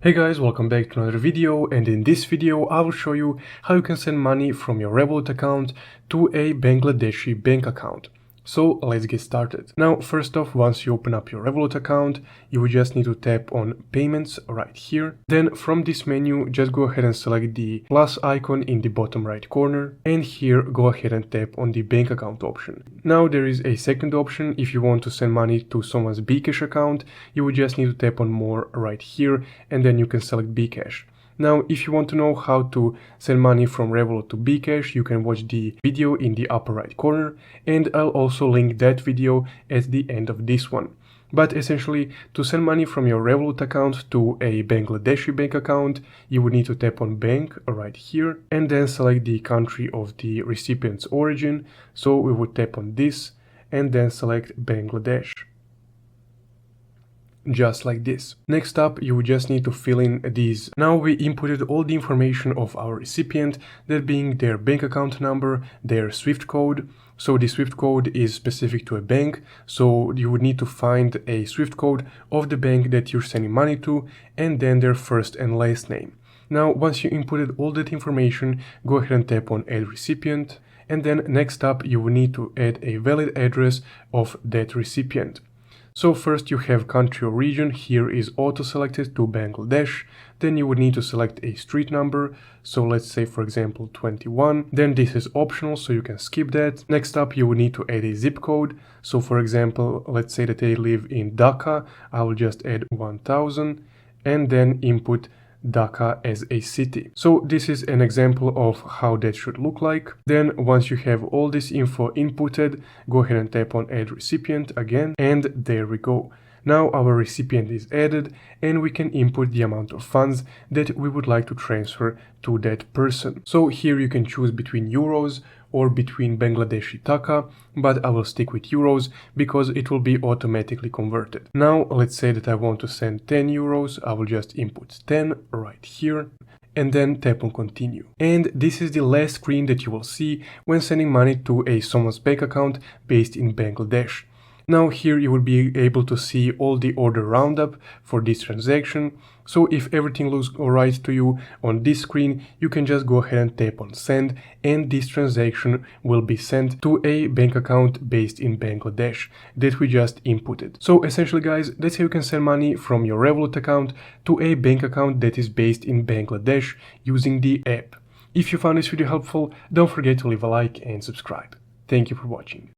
Hey guys, welcome back to another video, and in this video I will show you how you can send money from your Revolut account to a Bangladeshi bank account. So let's get started. Now first off, once you open up your Revolut account, you will just need to tap on payments right here. Then from this menu, just go ahead and select the plus icon in the bottom right corner, and here go ahead and tap on the bank account option. Now there is a second option. If you want to send money to someone's Bcash account, you will just need to tap on more right here, and then you can select Bcash. Now, if you want to know how to send money from Revolut to Bcash, you can watch the video in the upper right corner, and I'll also link that video at the end of this one. But essentially, to send money from your Revolut account to a Bangladeshi bank account, you would need to tap on bank right here, and then select the country of the recipient's origin. So we would tap on this, and then select Bangladesh. Just like this. Next up, you would just need to fill in these. Now we inputted all the information of our recipient, that being their bank account number, their SWIFT code. So the SWIFT code is specific to a bank, so you would need to find a SWIFT code of the bank that you're sending money to, and then their first and last name. Now once you inputted all that information, go ahead and tap on add recipient, and then next up you will need to add a valid address of that recipient. So first you have country or region, here is auto selected to Bangladesh, then you would need to select a street number, so let's say for example 21, then this is optional so you can skip that. Next up you would need to add a zip code, so for example let's say that they live in Dhaka, I will just add 1000 and then input Dhaka as a city. So this is an example of how that should look like. Then once you have all this info inputted, go ahead and tap on add recipient again, and there we go. Now our recipient is added, and we can input the amount of funds that we would like to transfer to that person. So here you can choose between euros or between Bangladeshi taka, but I will stick with euros because it will be automatically converted. Now let's say that I want to send 10 euros, I will just input 10 right here, and then tap on continue. And this is the last screen that you will see when sending money to someone's bank account based in Bangladesh. Now here you will be able to see all the order roundup for this transaction. So if everything looks alright to you on this screen, you can just go ahead and tap on send, and this transaction will be sent to a bank account based in Bangladesh that we just inputted. So essentially guys, that's how you can send money from your Revolut account to a bank account that is based in Bangladesh using the app. If you found this video helpful, don't forget to leave a like and subscribe. Thank you for watching.